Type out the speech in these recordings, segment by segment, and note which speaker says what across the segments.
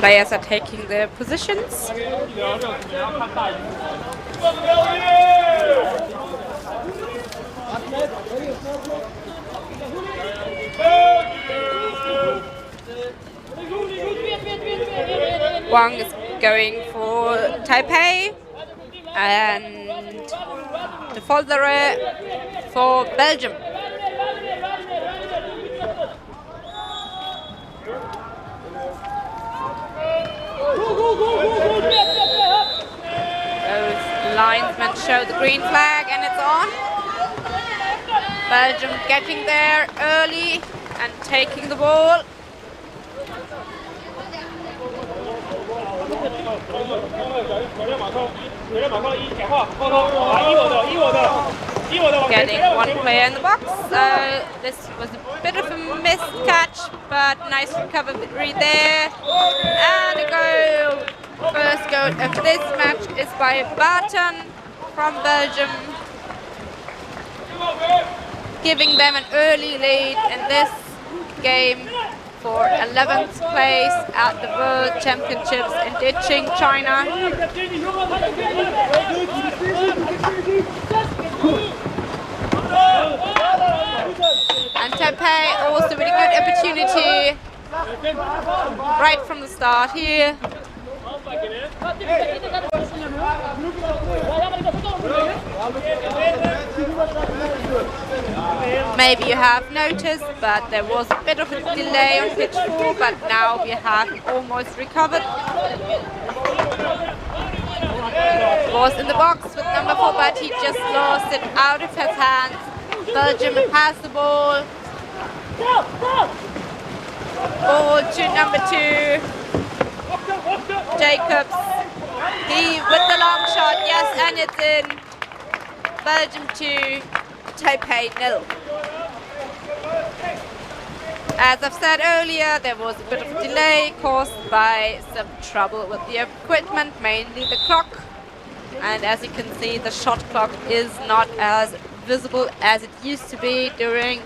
Speaker 1: Players are taking their positions. Wang is going for Taipei and the folder for Belgium. Those linesmen show the green flag and it's on. Belgium getting there early and taking the ball. Getting one player in the box, so this was a bit of a missed catch, but nice recovery there. And a goal. First goal of this match is by Barton from Belgium, giving them an early lead in this game for 11th place at the World Championships in Deqing, China. And Taipei also with a good opportunity right from the start here. Maybe you have noticed, but there was a bit of a delay on pitch 4, but now we have almost recovered. Was in the box with number 4, but he just lost it out of his hands. Belgium has the ball. Ball to number 2. Jacobs. He with the long shot, yes, and it's in. Belgium 2, Taipei 0. As I've said earlier, there was a bit of a delay caused by some trouble with the equipment, mainly the clock. And as you can see, the shot clock is not as visible as it used to be during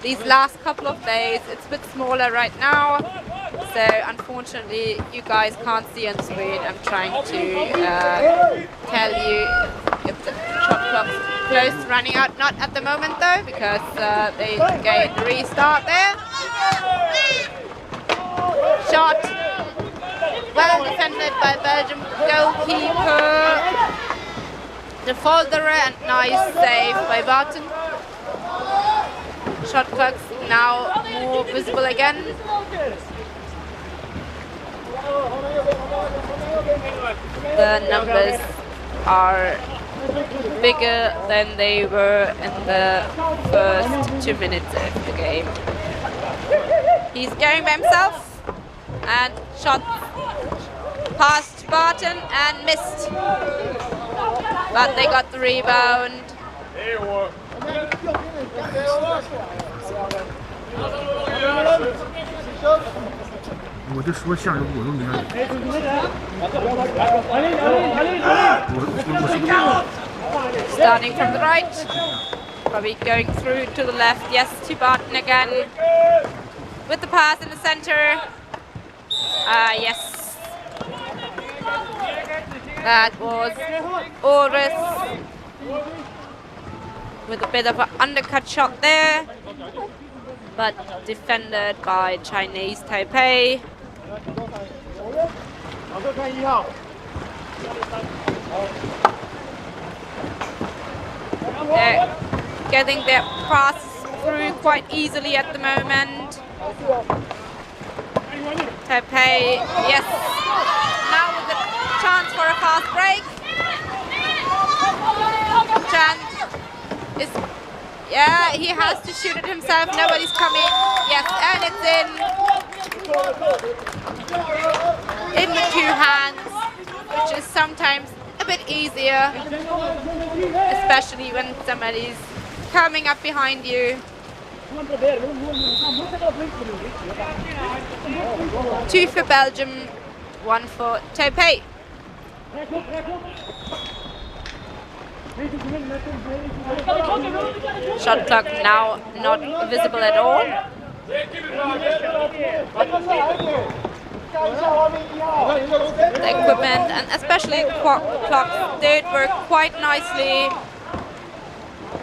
Speaker 1: these last couple of days. It's a bit smaller right now, so unfortunately you guys can't see on screen. I'm trying to tell you if the shot clock's close to running out. Not at the moment though, because they gained the restart there. Shot well defended by Belgium goalkeeper De Folderer, and nice save by Barton. Shot clock's now more visible again. The numbers are bigger than they were in the first 2 minutes of the game. He's going by himself and shot past Barton and missed. But they got the rebound. Starting from the right, probably going through to the left. Yes, to Barton again with the pass in the center. Yes, that was Oris with a bit of an undercut shot there, but defended by Chinese Taipei. They're getting their passes through quite easily at the moment. Taipei, yes, now with a chance for a fast break. Chance is, yeah, he has to shoot it himself, nobody's coming. Yes, and it's in with 2 hands, which is sometimes a bit easier, especially when somebody's coming up behind you. 2 for Belgium, 1 for Taipei. Shot clock now not visible at all. The equipment and especially clocks did work quite nicely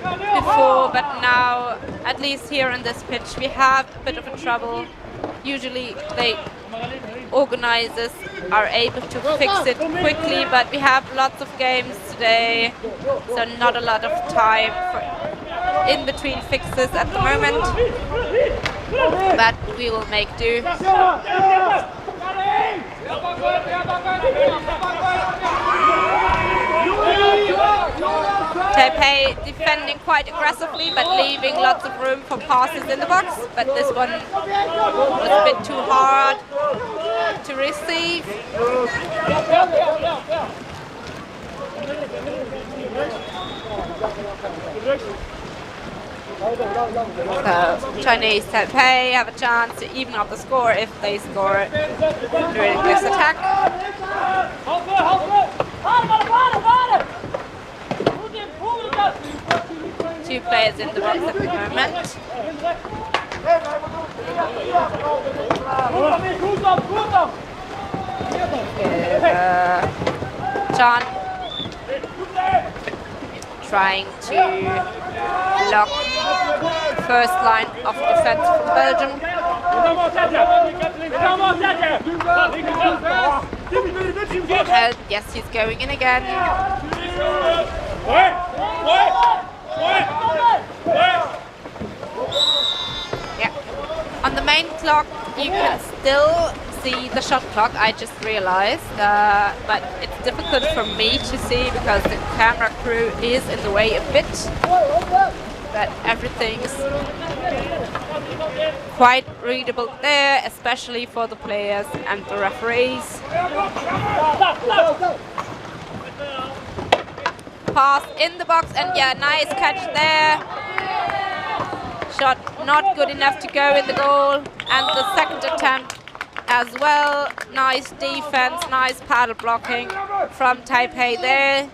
Speaker 1: before, but now, at least here on this pitch, we have a bit of a trouble. Usually the organizers are able to fix it quickly, but we have lots of games today, so not a lot of time for in between fixes at the moment, but we will make do. Taipei defending quite aggressively, but leaving lots of room for passes in the box, but this one was a bit too hard to receive. So Chinese Taipei have a chance to even up the score if they score during this attack. Two players in the box at the moment. John trying to block the first line of defense from Belgium. Yes, he's going in again. Yeah. On the main clock, you can still see the shot clock, I just realized, but it's difficult for me to see because the camera crew is in the way a bit, but everything's quite readable there, especially for the players and the referees. Pass in the box, and yeah, nice catch there. Shot not good enough to go in the goal, and the second attempt as well. Nice defense, nice paddle blocking from Taipei there,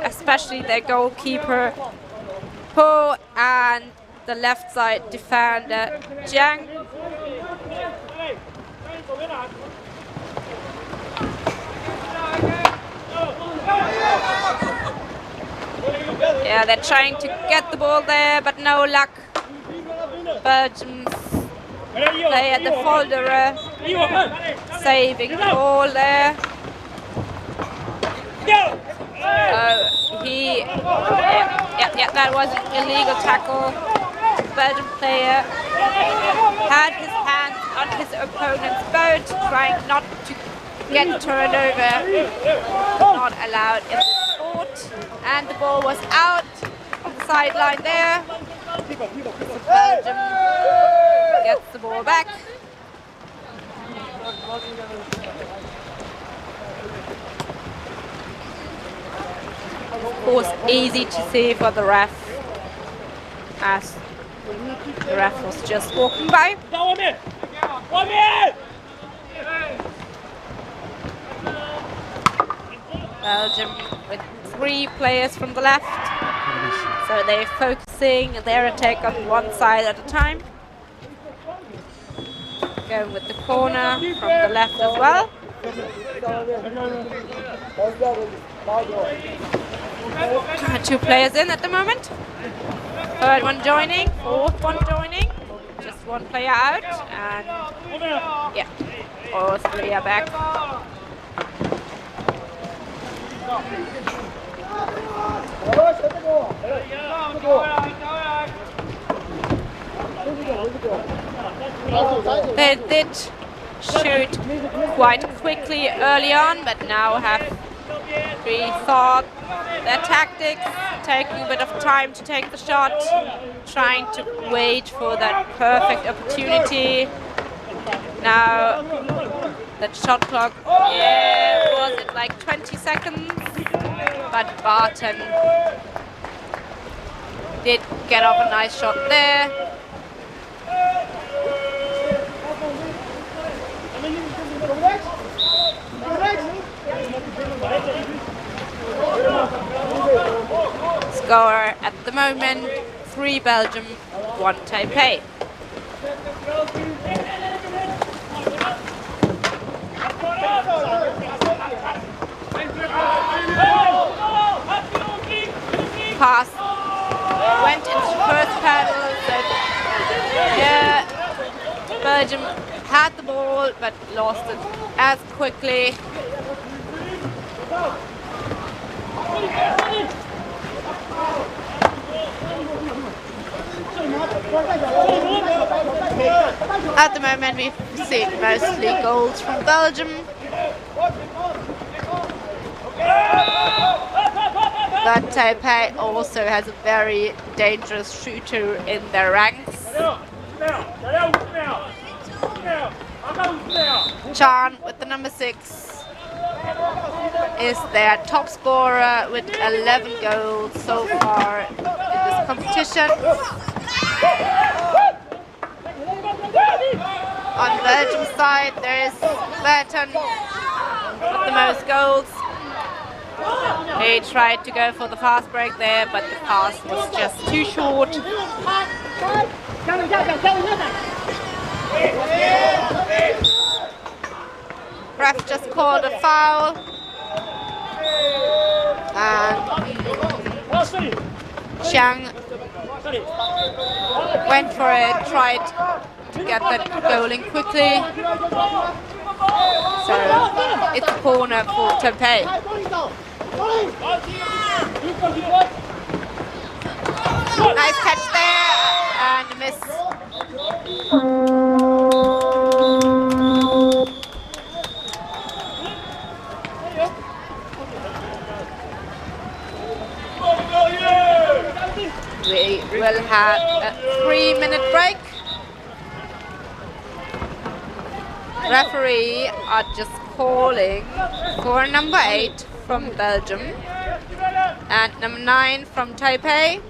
Speaker 1: especially their goalkeeper Po and the left side defender Jiang. Yeah, they're trying to get the ball there, but no luck. Belgium's player, the folder, saving the ball there. That was an illegal tackle. Belgium player had his hands on his opponent's boat, trying not to get turned over. Not allowed in the sport. And the ball was out on the sideline there. So Belgium gets the ball back. Of course, easy to see for the ref, as the ref was just walking by. Belgium with 3 players from the left, so they're focusing their attack on one side at a time. Going with the corner from the left as well. 2 players in at the moment. 3rd one joining, 4th one joining. Just 1 player out, and yeah, all 3 are back. They did shoot quite quickly early on, but now have rethought their tactics, taking a bit of time to take the shot, trying to wait for that perfect opportunity. Now that shot clock, was it like 20 seconds? But Barton did get off a nice shot there. Score at the moment 3 Belgium, 1 Taipei. Pass went into the first paddle, so yeah, Belgium had the ball but lost it as quickly. At the moment we've seen mostly goals from Belgium. But Taipei also has a very dangerous shooter in their ranks. Chan with the number 6 is their top scorer with 11 goals so far in this competition. On the Belgium side there is Burton with the most goals. He tried to go for the fast break there, but the pass was just too short. Ref just called a foul. And Chiang went for it, tried to get that goal in quickly. So it's a corner for Taipei. Nice catch there and a miss. We will have a 3-minute break. Referee are just calling for number 8 from Belgium and number 9 from Taipei.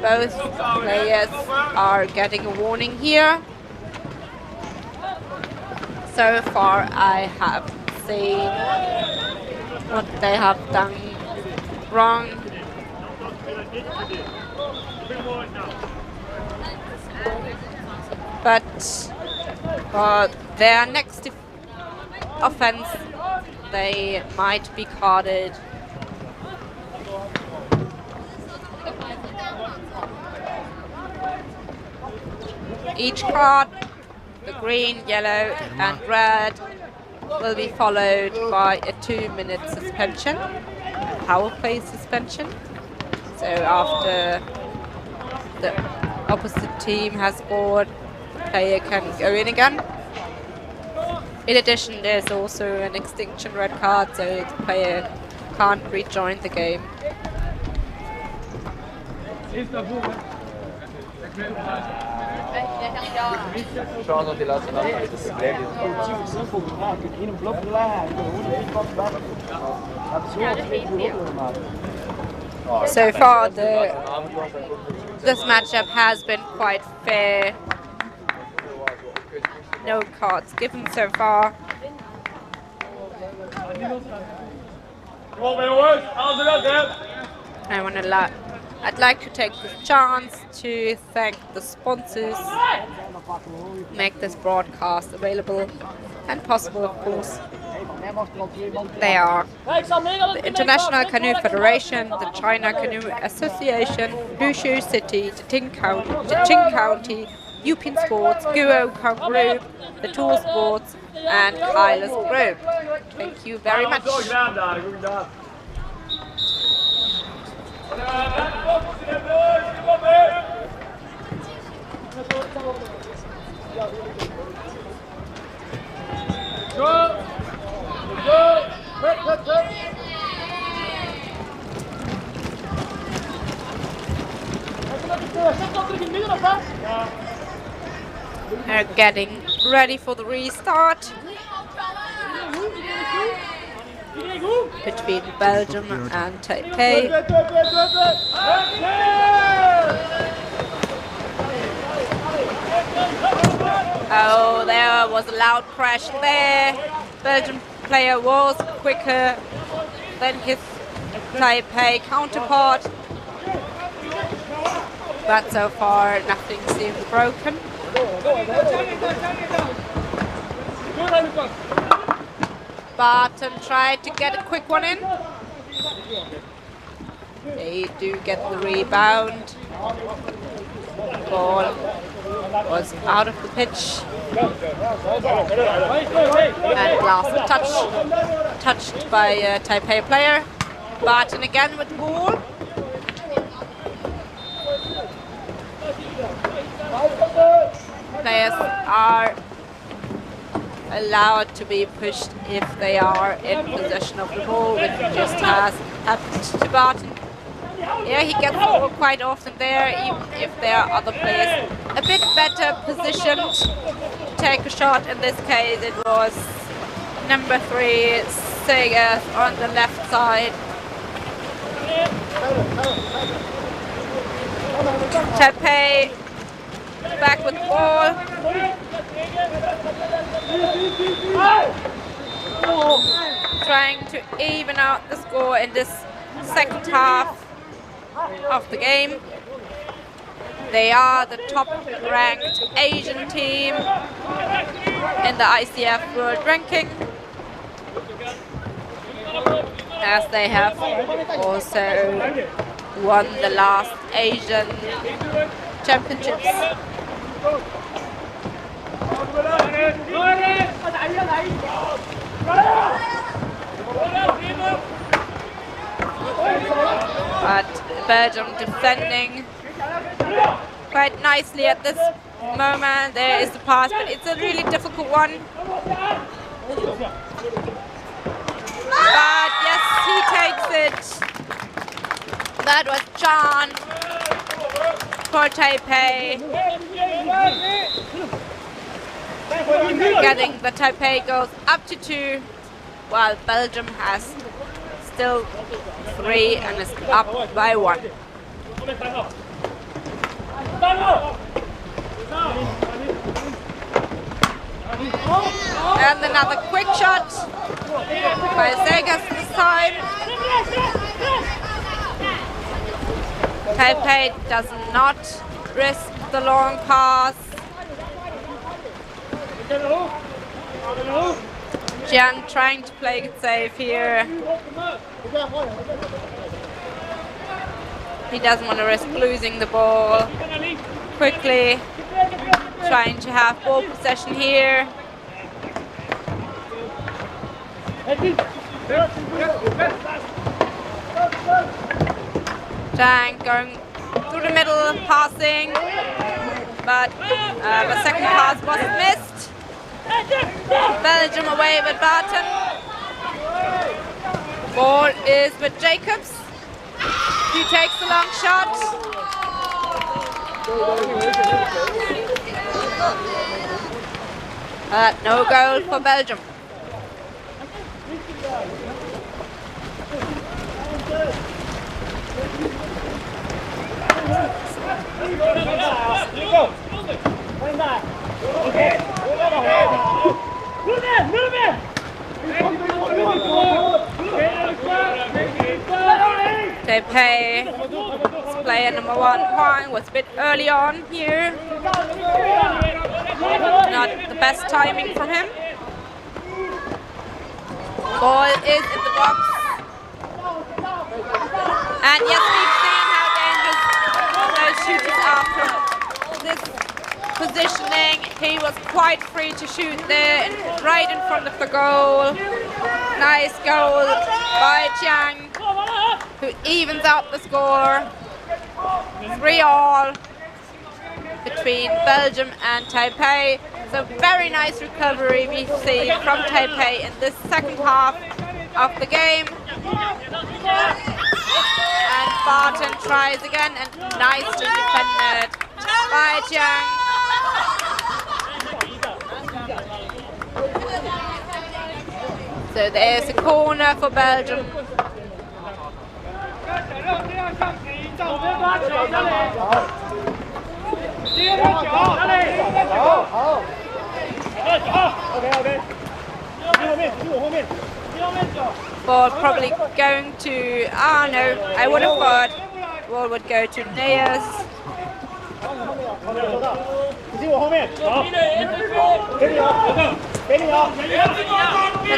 Speaker 1: Both players are getting a warning here. So far I have seen what they have done wrong. But for their next offense, they might be carded. Each card, the green, yellow and red, will be followed by a 2-minute suspension, a power play suspension. So after the opposite team has scored, the player can go in again. In addition, there's also an extinction red card, so the player can't rejoin the game. So far, this matchup has been quite fair. No cards given so far. I'd like to take this chance to thank the sponsors who make this broadcast available and possible, of course. They are the International Canoe Federation, the China Canoe Association, Huzhou City, Deqing County, Yupin Sports, Guo Group, the Tour Sports, and Kyler's Group. Thank you very much. They're getting ready for the restart between Belgium and Taipei. Oh, there was a loud crash there. Belgian player was quicker than his Taipei counterpart. But so far, nothing seems broken. Barton tried to get a quick one in. They do get the rebound. Ball was out of the pitch. And last touch, touched by a Taipei player. Barton again with the ball. Players are allowed to be pushed if they are in possession of the ball, which just has happened to Barton. Yeah, he gets the ball quite often there, even if there are other players a bit better positioned to take a shot. In this case, it was number 3, Segas, on the left side. Taipei back with the ball. Trying to even out the score in this second half of the game. They are the top ranked Asian team in the ICF World Ranking, as they have also won the last Asian Championships. But Belgium defending quite nicely at this moment. There is the pass, but it's a really difficult one. But yes, he takes it. That was John for Taipei. Getting the Taipei goals up to 2, while Belgium has still 3 and is up by 1. And another quick shot by Segas this time. Taipei does not risk the long pass. Jiang trying to play it safe here. He doesn't want to risk losing the ball. Quickly trying to have ball possession here. Jiang going through the middle, passing, but the second pass was missed. Belgium away with Barton. Ball is with Jacobs. He takes the long shot. No goal for Belgium. Taipei player number 1, Huang, was a bit early on here. Not the best timing from him. Ball is in the box. And yes, we've seen how dangerous those shooters are from this positioning. He was quite free to shoot there, right in front of the goal. Nice goal by Jiang, who evens out the score. 3-all between Belgium and Taipei. So very nice recovery we've seen from Taipei in this second half of the game. And Barton tries again, and nicely defended by Jiang. So there's a corner for Belgium. Ball probably going to, no, I would have thought ball would go to Neyers. But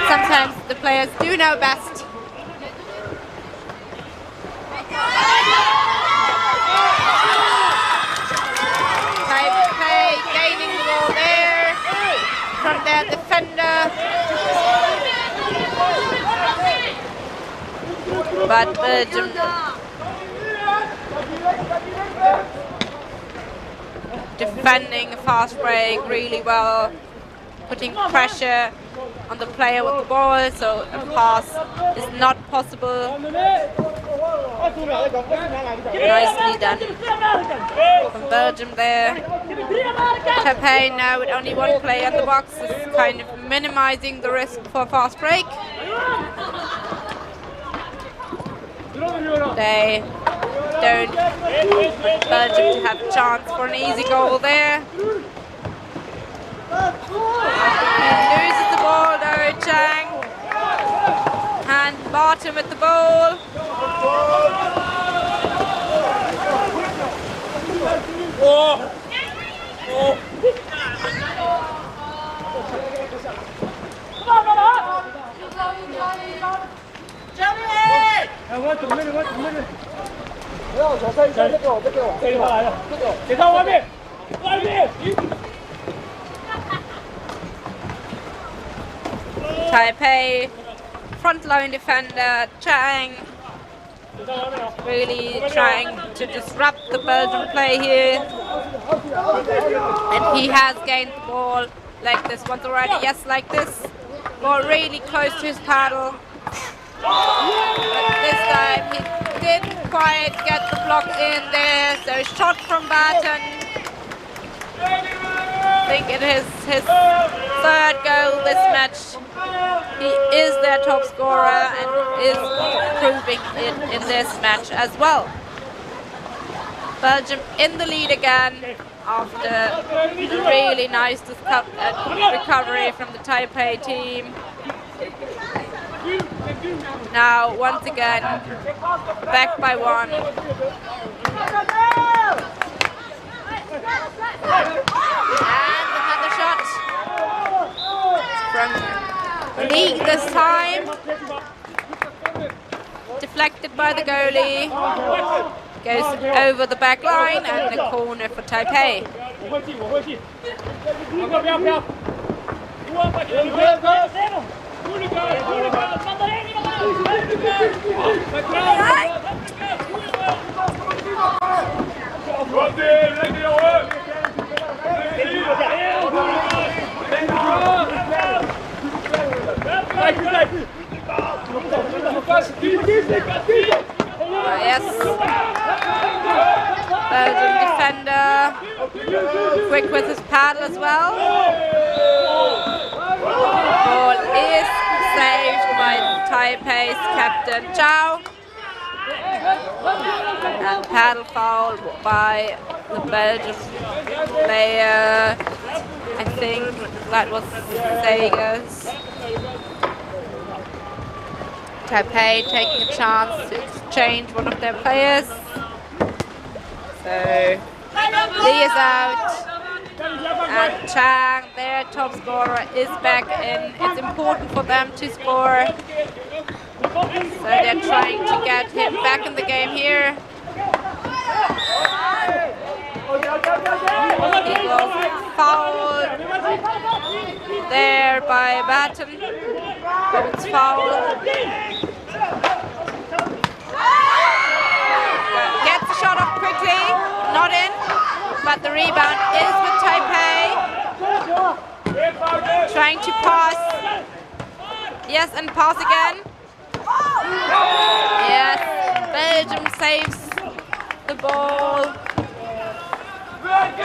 Speaker 1: sometimes the players do know best. Taipei gaining the ball there from their defender. But Belgium defending a fast break really well, putting pressure on the player with the ball, so a pass is not possible. Nicely done from Belgium there. Taipei now with only one player in the box is kind of minimizing the risk for a fast break. They don't want Belgium to have a chance for an easy goal there. He loses the ball though, Chang. And Barton with the ball. Taipei front line defender Chang really trying to disrupt the Belgian play here, and he has gained the ball like this once already. Yes, like this. Ball really close to his paddle, but this time he didn't quite get the block in there. So shot from Barton. I think it is his third goal this match. He is their top scorer and is proving it in this match as well. Belgium in the lead again after a really nice recovery from the Taipei team. Now once again back by one. And another shot from League this time. Deflected by the goalie. Goes over the back line and the corner for Taipei. Yes. Belgian defender, quick with his paddle as well. Ball is saved by Taipei's captain Zhao. And paddle foul by the Belgian player. I think that was Sagers. Taipei taking a chance to exchange one of their players. So Lee is out, and Chang, their top scorer, is back in. It's important for them to score, so they're trying to get him back in the game here. He was fouled there by Batten. It's foul. Gets the shot off quickly, not in, but the rebound is with Taipei. Trying to pass. Yes, and pass again. Yes, Belgium saves the ball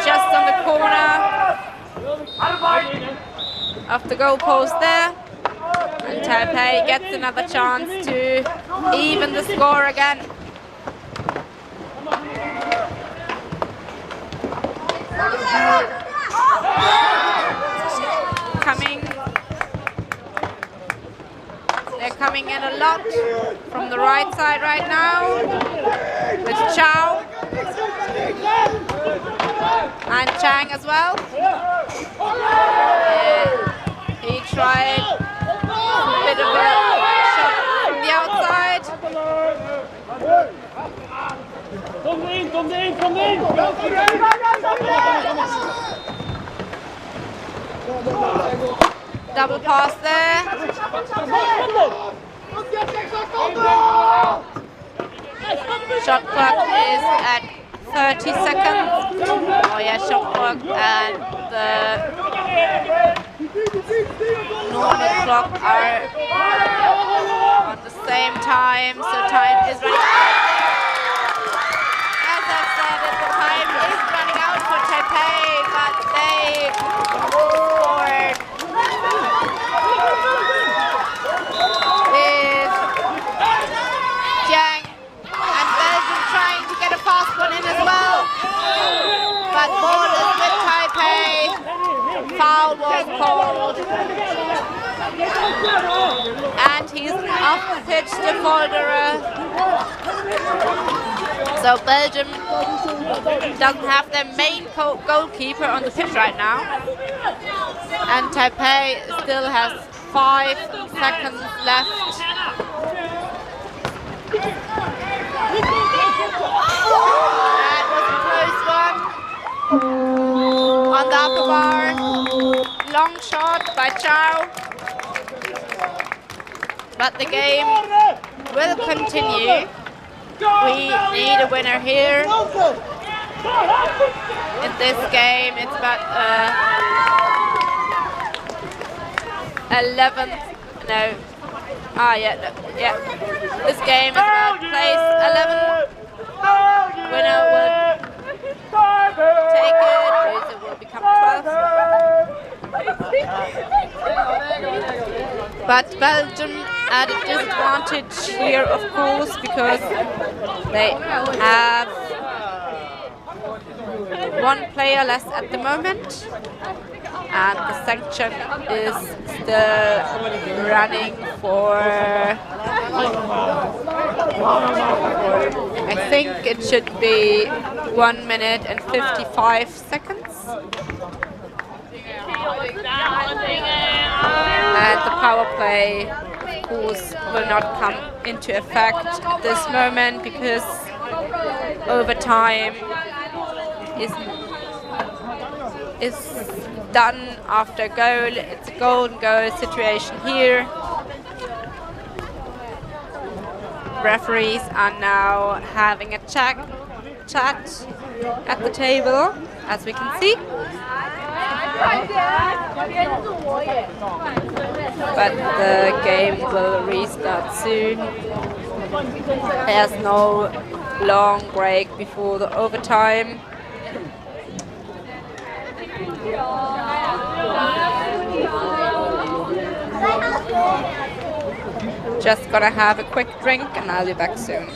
Speaker 1: just on the corner of the goal post there. And Taipei gets another chance to even the score again. They're coming in a lot from the right side right now with Zhao. And Chang as well. He tried a bit of a shot from the outside. Double pass there. Shot clock is at 30 seconds. Oh yeah, shot clock and the normal clock are on the same time, so time is running out. As I said, the time is running out for Taipei, but they scored with Jiang and Belgium trying to get a fast one in as well. But ball is with Taipei. Foul was called. And he's off the pitch, the Folderer. So Belgium doesn't have their main goalkeeper on the pitch right now. And Taipei still has 5 seconds left. That was a close one. On the upper bar. Long shot by Chow. But the game will continue. We need a winner here. In this game, it's about 11th. No. Yeah. This game is about place 11. Winner will take it. Loser will become 12th. But Belgium at a disadvantage here, of course, because they have 1 player less at the moment, and the sanction is still running for, I think it should be 1 minute and 55 seconds. And the power play, of course, will not come into effect at this moment because overtime is done after goal. It's a golden goal situation here. Referees are now having a chat at the table, as we can see. But the game will restart soon. There's no long break before the overtime. Just gonna have a quick drink and I'll be back soon.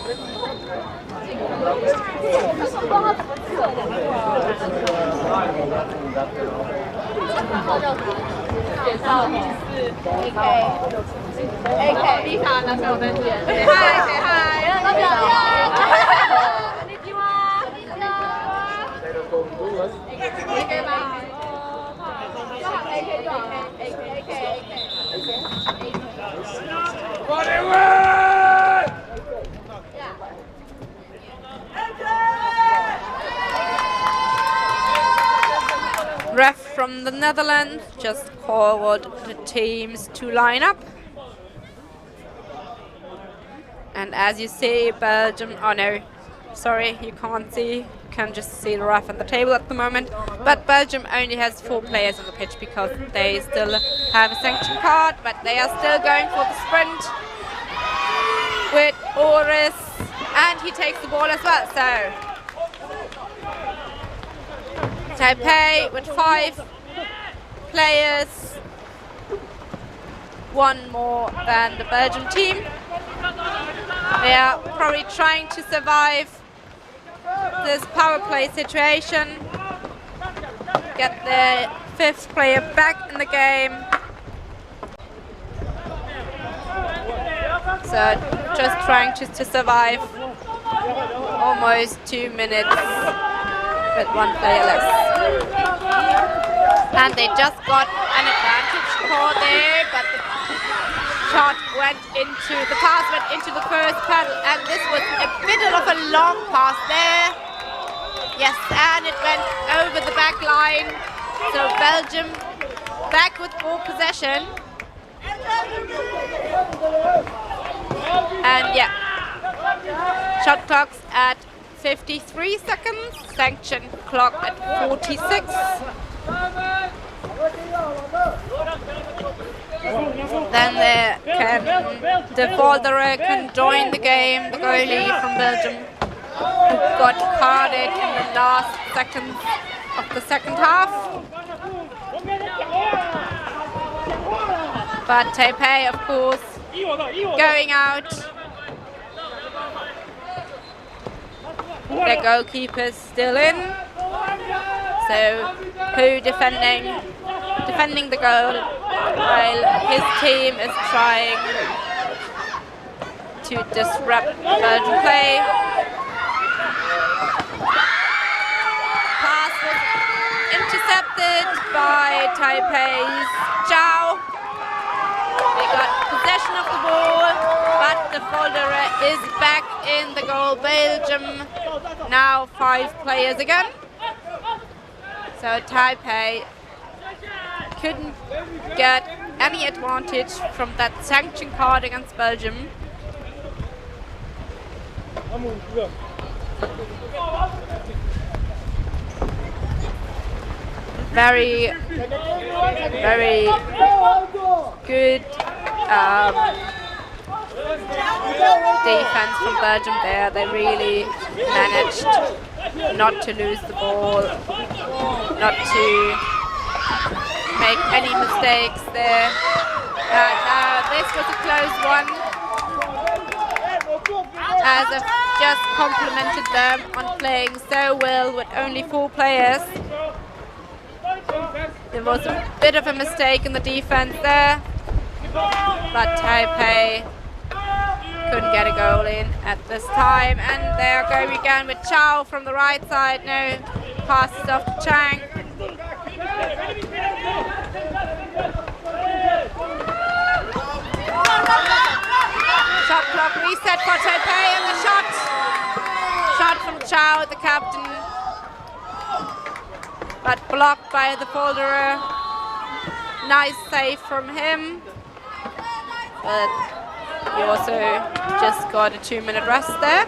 Speaker 1: Ref from the Netherlands just called the teams to line up. And as you see, Belgium, oh no, sorry, you can't see. You can just see the ref on the table at the moment. But Belgium only has 4 players on the pitch because they still have a sanction card, but they are still going for the sprint with Oris, and he takes the ball as well. So Taipei with 5 players, 1 more than the Belgian team. They are probably trying to survive this power play situation, get the 5th player back in the game. So just trying to survive almost 2 minutes with 1 player less. And they just got an advantage call there, but the shot went into, the pass went into the first paddle, and this was a bit of a long pass there. Yes, and it went over the back line. So Belgium back with ball possession. And yeah, shot clock's at 53 seconds, sanction clock at 46. Then the Volderer can join the game, the goalie from Belgium, who got carded in the last seconds of the second half. But Taipei, of course, going out. Their goalkeeper's still in. So Hu defending the goal while his team is trying to disrupt Belgian play. Pass was intercepted by Taipei's Zhao. They got possession of the ball, but the Volderer is back in the goal. Belgium now 5 players again. So Taipei couldn't get any advantage from that sanction card against Belgium. Very, very good defense from Belgium there. They really managed not to lose the ball, not to make any mistakes there. This was a close one, as I've just complimented them on playing so well with only 4 players. There was a bit of a mistake in the defense there, but Taipei couldn't get a goal in at this time. And they're going again with Zhao from the right side. No, passes off to Chang. Shot clock reset for Taipei, and the shot from Zhao, the captain, but blocked by the Volderer. Nice save from him, but he also just got a 2-minute rest there.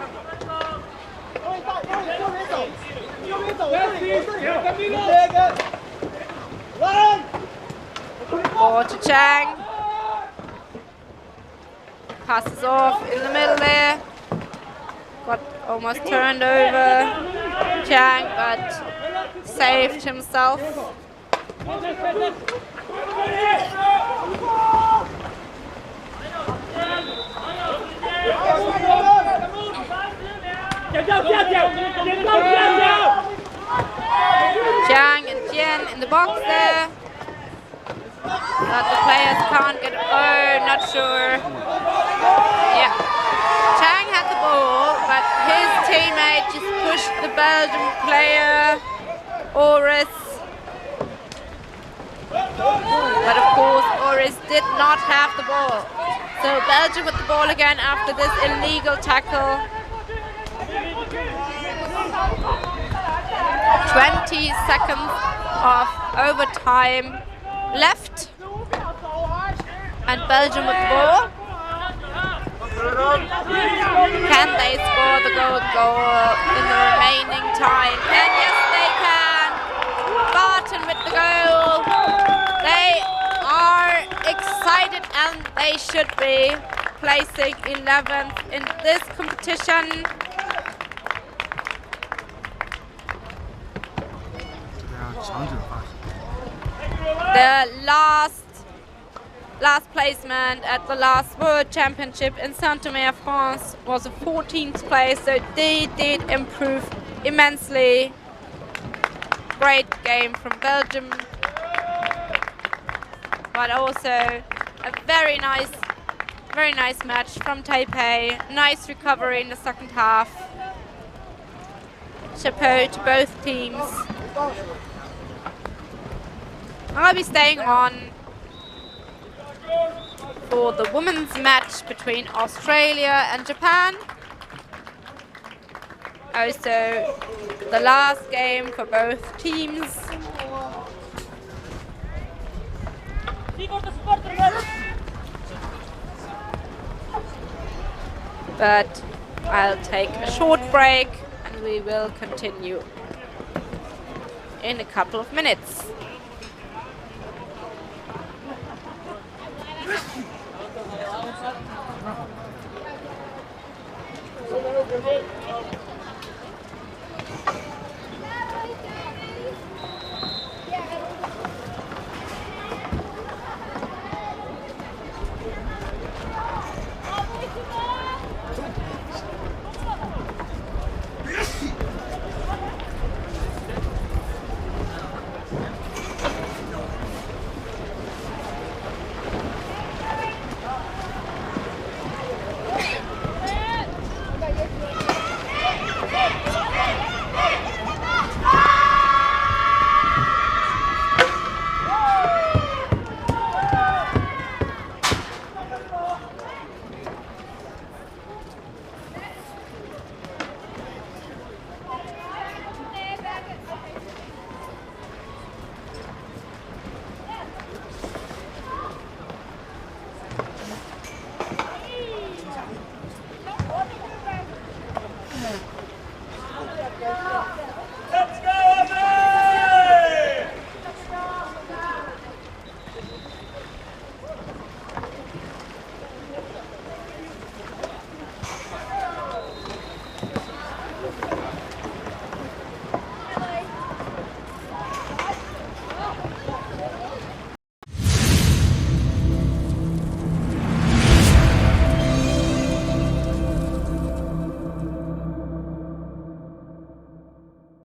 Speaker 1: Ball to Chang. Passes off in the middle there. Got almost turned over Chang, but saved himself. Chang and Jian in the box there. But the players can't get, not sure. Yeah. Chang had the ball, but his teammate just pushed the Belgian player, Oris. But of course, Oris did not have the ball. So Belgium with the ball again after this illegal tackle. 20 seconds of overtime left, and Belgium with the ball. Can they score the goal in the remaining time? And yes, they can. Barton with the goal. They are excited, and they should be, placing 11th in this competition. The last placement at the last World Championship in Saint-Omer, France, was a 14th place, so they did improve immensely. Great game from Belgium, but also a very nice match from Taipei. Nice recovery in the second half. Chapeau to both teams. I'll be staying on for the women's match between Australia and Japan. Also, the last game for both teams. But I'll take a short break and we will continue in a couple of minutes.